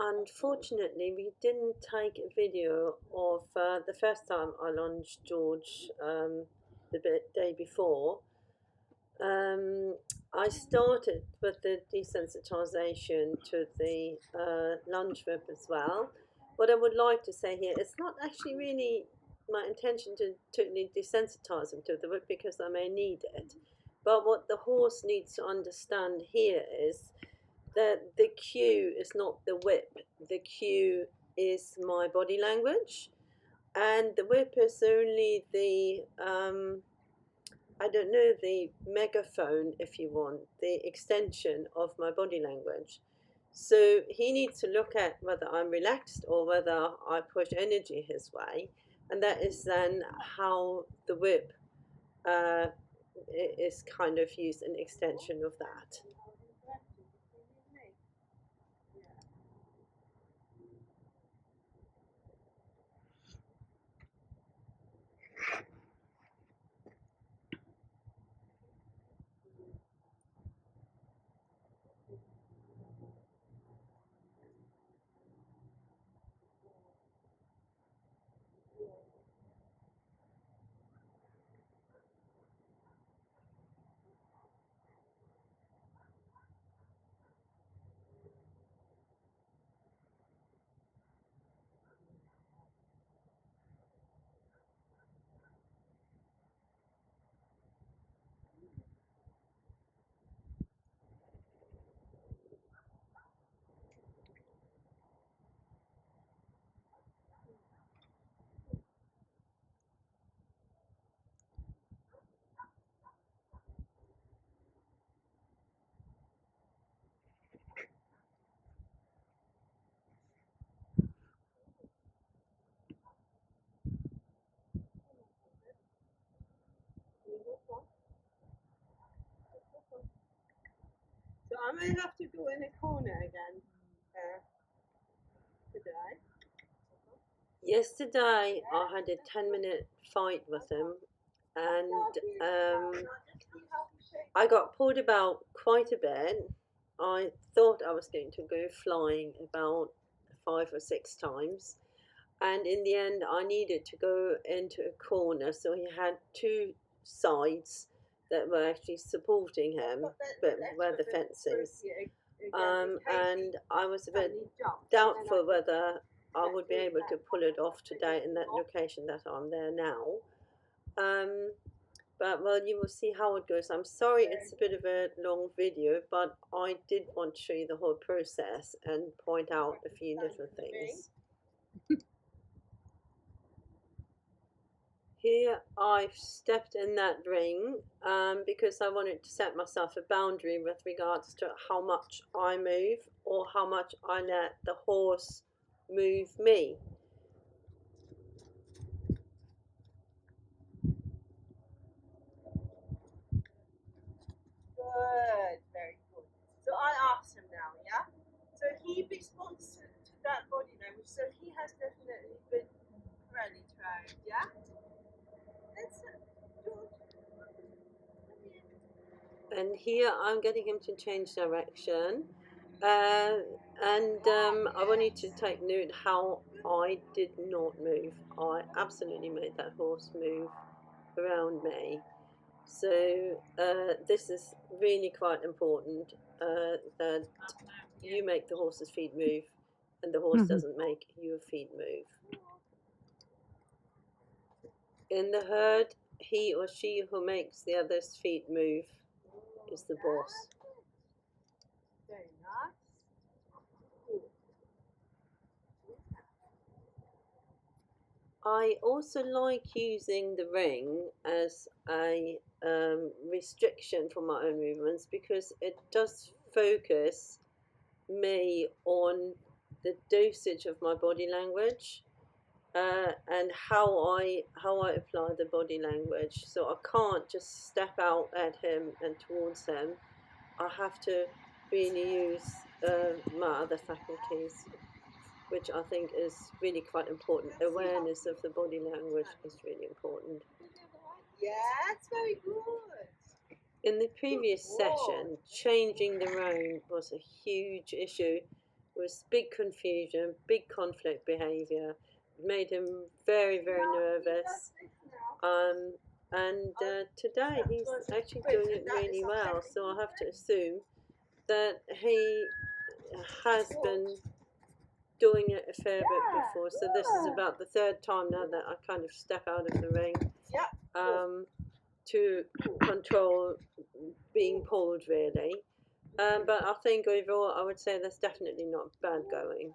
Unfortunately, we didn't take a video of the first time I launched George the day before. Um, I started with the desensitization to the lunge whip as well. What I would like to say here, it's not actually really my intention to totally desensitize him to the whip because I may need it. But what the horse needs to understand here is that the cue is not the whip. The cue is my body language, and the whip is only the I don't know, the megaphone, if you want, the extension of my body language. So he needs to look at whether I'm relaxed or whether I push energy his way, and that is then how the whip uh, is kind of used an extension of that. So I may have to go in a corner again today. Yesterday I had a 10-minute fight with him, and I got pulled about quite a bit. I thought I was going to go flying about 5 or 6 times, and in the end I needed to go into a corner, so he had two sides that were actually supporting him, but where the fence is. And I was a bit doubtful whether I would be able to pull it off today in that location that I'm there now. But well, you will see how it goes. I'm sorry it's a bit of a long video, but I did want to show you the whole process and point out a few little things. Here I've stepped in that ring because I wanted to set myself a boundary with regards to how much I move or how much I let the horse move me. Good, very good. So I asked him now, yeah? So he responds to that body language, so he has definitely been really trained, yeah? That's George. And here I'm getting him to change direction. I want you to take note how I did not move. I absolutely made that horse move around me. So this is really quite important that you make the horse's feet move and the horse doesn't make your feet move. In the herd, he or she who makes the other's feet move is the boss. Very nice. I also like using the ring as a restriction for my own movements because it does focus me on the dosage of my body language and how I apply the body language. So I can't just step out at him and towards him. I have to really use my other faculties, which I think is really quite important. Awareness of the body language is really important. Yeah, it's very good. In the previous session, changing the roan was a huge issue was big confusion, big conflict behaviour. It made him very, very nervous. And today he's actually doing it really well. So I have to assume that he has been doing it a fair bit before. So this is about the third time now that I kind of step out of the ring to control being pulled, really. But I think overall, I would say that's definitely not bad going.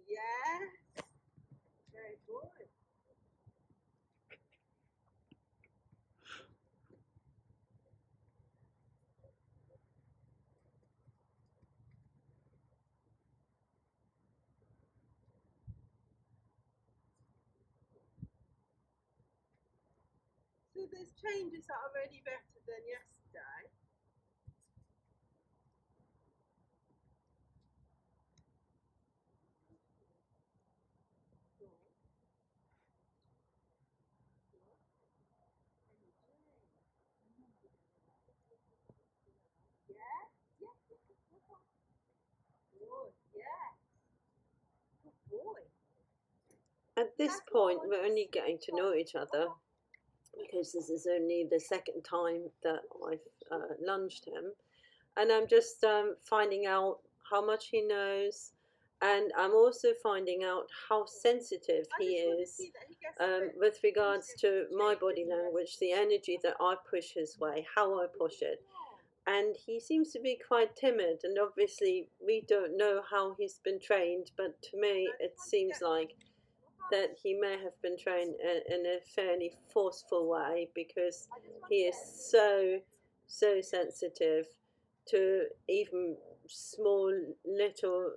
Yes. Very good. So there's changes that are already better than yesterday. Yes, yes, good, yes. Good boy. At this point, we're only getting to know each other because this is only the second time that I've lunged him. And I'm just finding out how much he knows, and I'm also finding out how sensitive he is with regards to my body language, the energy that I push his way, how I push it. And he seems to be quite timid, and obviously we don't know how he's been trained, but to me it seems like that he may have been trained in a fairly forceful way, because he is so sensitive to even small little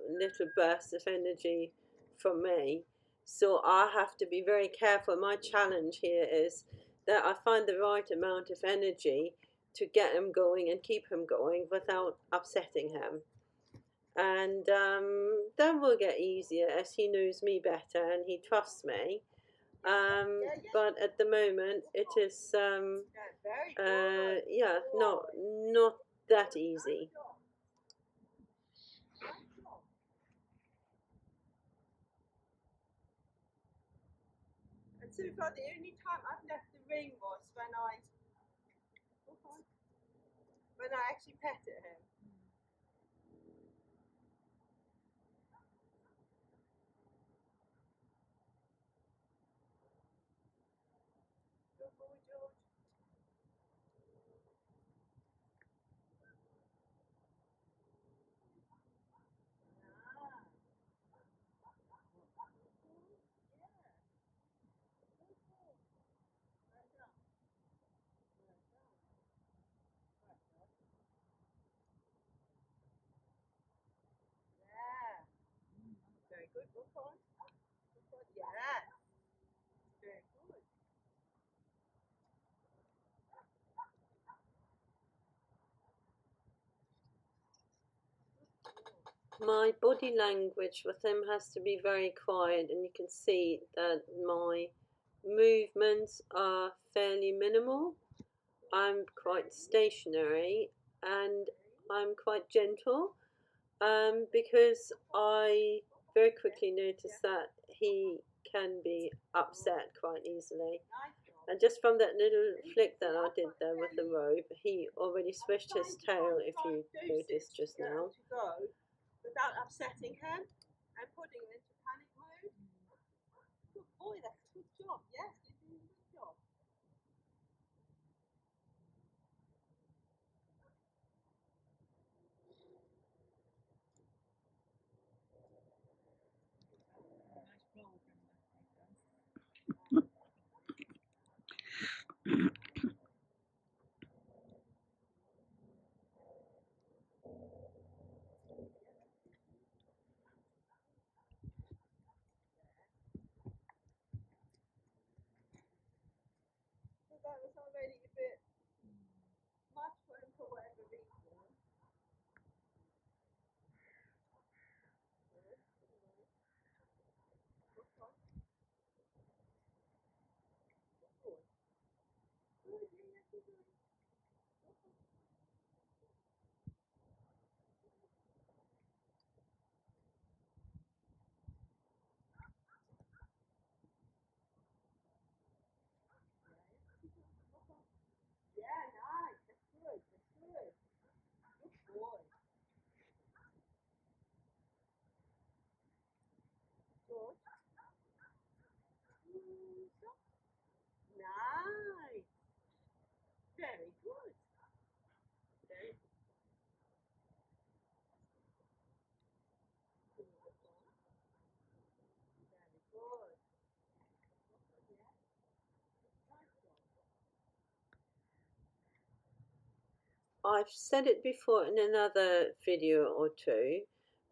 bursts of energy from me. So I have to be very careful. My challenge here is that I find the right amount of energy to get him going and keep him going without upsetting him. And that will get easier as he knows me better and he trusts me. But at the moment, it is yeah, not that easy. And so far, the only time I've left the ring was when I actually petted him. Good boy, George. Yeah. Very good. Good boy. Good boy. Yeah. Very good. My body language with him has to be very quiet, and you can see that my movements are fairly minimal. I'm quite stationary and I'm quite gentle, because I very quickly noticed that he can be upset quite easily. And just from that little flick that I did there with the rope, he already swished his tail, if you noticed just now. Without upsetting him and putting him into panic mode. Good boy, that's a good job. Yes, you're doing a good job. So that was already a bit much for him for whatever reason. Nice. Very good. Very good. Very good. Yeah. Nice job. I've said it before in another video or two,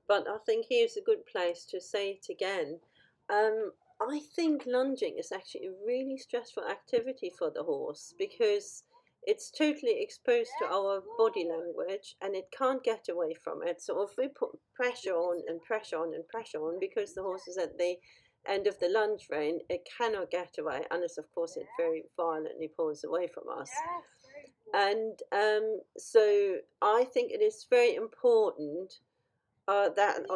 but I think here's a good place to say it again. Um, I think lunging is actually a really stressful activity for the horse because it's totally exposed to Yes, our body good. language and it can't get away from it. So if we put pressure on and pressure on and pressure on because the horse is at the end of the lunge rein, it cannot get away unless, of course, it Yes. very violently pulls away from us. Yes, very good. And so I think it is very important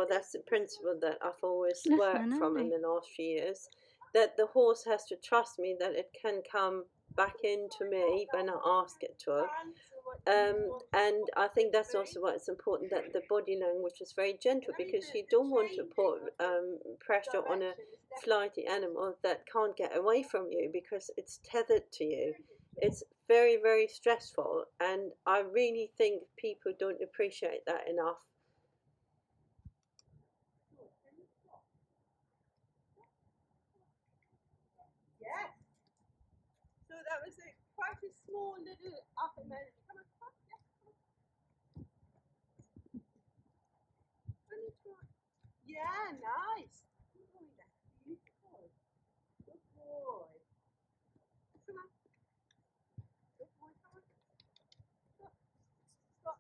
that's the principle that I've always worked from in the last few years, that the horse has to trust me that it can come back into me when I ask it to. And I think that's also why it's important that the body language is very gentle because you don't want to put pressure on a flighty animal that can't get away from you because it's tethered to you. It's very, very stressful, and I really think people don't appreciate that enough. Yes. So that was quite a small little up and then come on, yes, come on. Yeah, nice. Oh, that's beautiful. Good boy. Come on. Good boy, come on. Stop. Stop.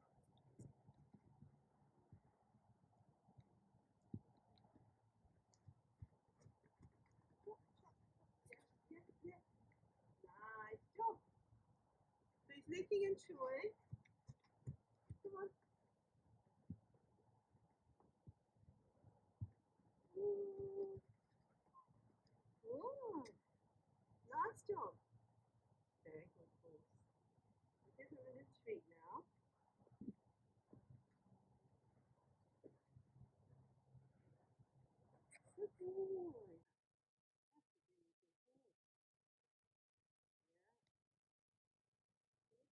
Yes, yes. Nice job. So he's licking and chewing. Come on. Ooh. Ooh. Nice job. Very good horse. Give him a little treat now. Good boy.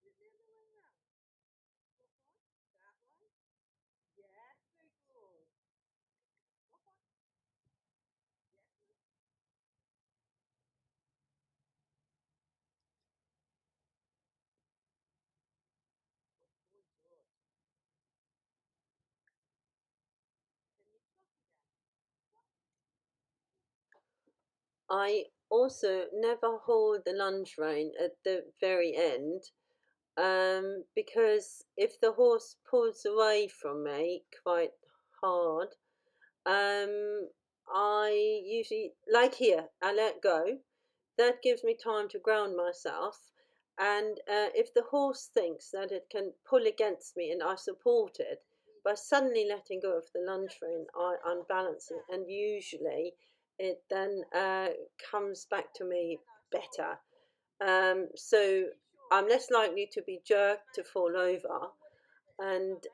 That's a really good horse. Yeah. Can you do it the other way around? What one? That one? Yes, very good. What one? Yes, good, good. Can you stop again? I also never hold the lunge rein at the very end because if the horse pulls away from me quite hard, um, I usually, like here, I let go. That gives me time to ground myself. And if the horse thinks that it can pull against me and I support it, by suddenly letting go of the lunge rein, I unbalance it. And usually it then comes back to me better. So I'm less likely to be jerked to fall over, and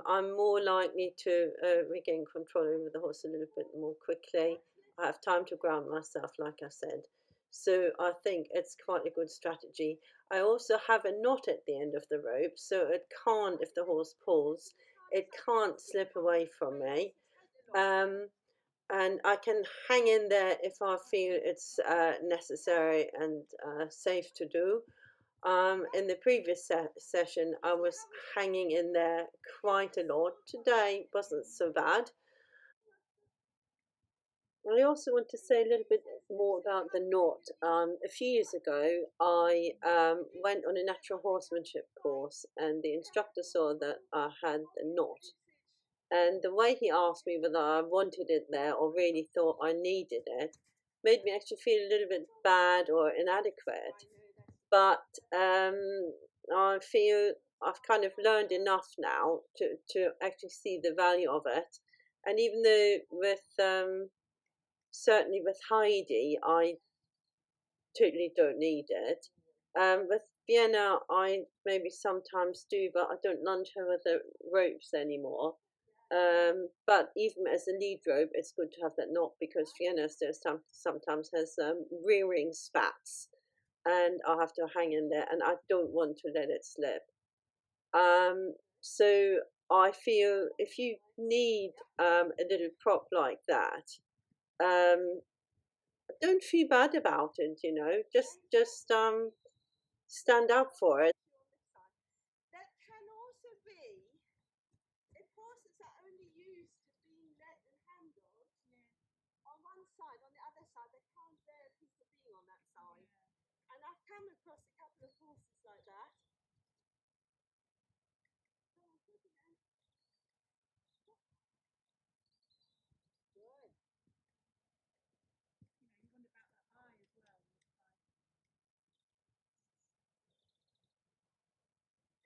I'm more likely to regain control over the horse a little bit more quickly. I have time to ground myself, like I said. So I think it's quite a good strategy. I also have a knot at the end of the rope, so it can't, if the horse pulls, it can't slip away from me. Um, and I can hang in there if I feel it's necessary and safe to do. In the previous session, I was hanging in there quite a lot. Today wasn't so bad. I also want to say a little bit more about the knot. A few years ago, I went on a natural horsemanship course, and the instructor saw that I had the knot. And the way he asked me whether I wanted it there or really thought I needed it made me actually feel a little bit bad or inadequate. But I feel I've kind of learned enough now to actually see the value of it. And even though with certainly with Heidi, I totally don't need it. With Vienna, I maybe sometimes do, but I don't lunge her with the ropes anymore. But even as a lead rope, it's good to have that knot because Vienna still sometimes has rearing spats, and I have to hang in there, and I don't want to let it slip. So I feel if you need a little prop like that, um, don't feel bad about it. You know, just stand up for it. That can also be if horses are only used to being led and handled. On one side, on the other side, they can't bear a piece of being on that side. And I've come across a couple of horses like that. Good. You wonder about that eye as well.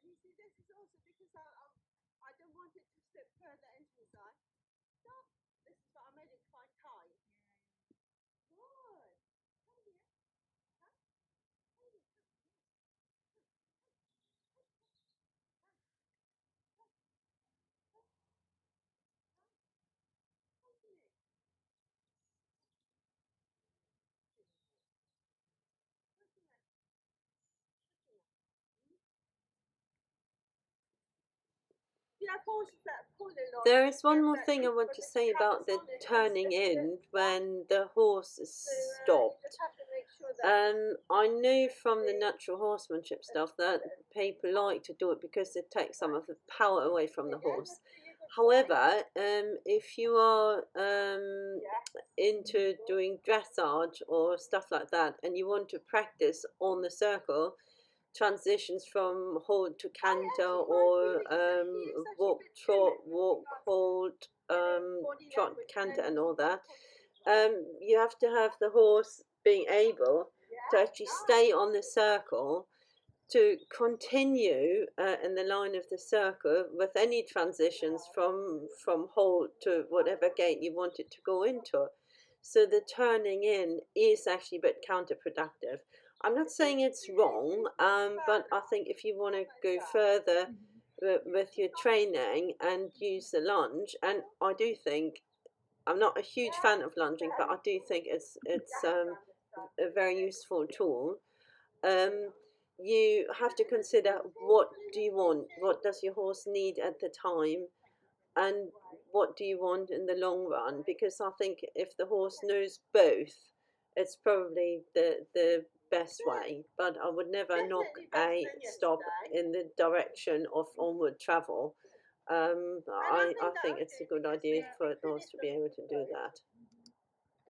And you see, this is also because I don't want it to slip further into his eye. Stop. This is why I made it quite tight. Good. Come here. Come. Come here. There is one more thing I want to say about the turning in when the horse is stopped. I know from the natural horsemanship stuff that people like to do it because it takes some of the power away from the horse. However, if you are into doing dressage or stuff like that and you want to practice on the circle, transitions from hold to canter or walk, trot, walk, hold, trot, canter, and all that. You have to have the horse being able to actually stay on the circle to continue in the line of the circle with any transitions from hold to whatever gate you want it to go into. So the turning in is actually a bit counterproductive. I'm not saying it's wrong, but I think if you want to go further with your training and use the lunge, and I do think I'm not a huge fan of lunging, but I do think it's a very useful tool. Um, you have to consider what do you want, what does your horse need at the time, and what do you want in the long run, because I think if the horse knows both, it's probably the best way. But I would never knock a stop in the direction of onward travel. I think it's a good idea for the horse to be able to do that.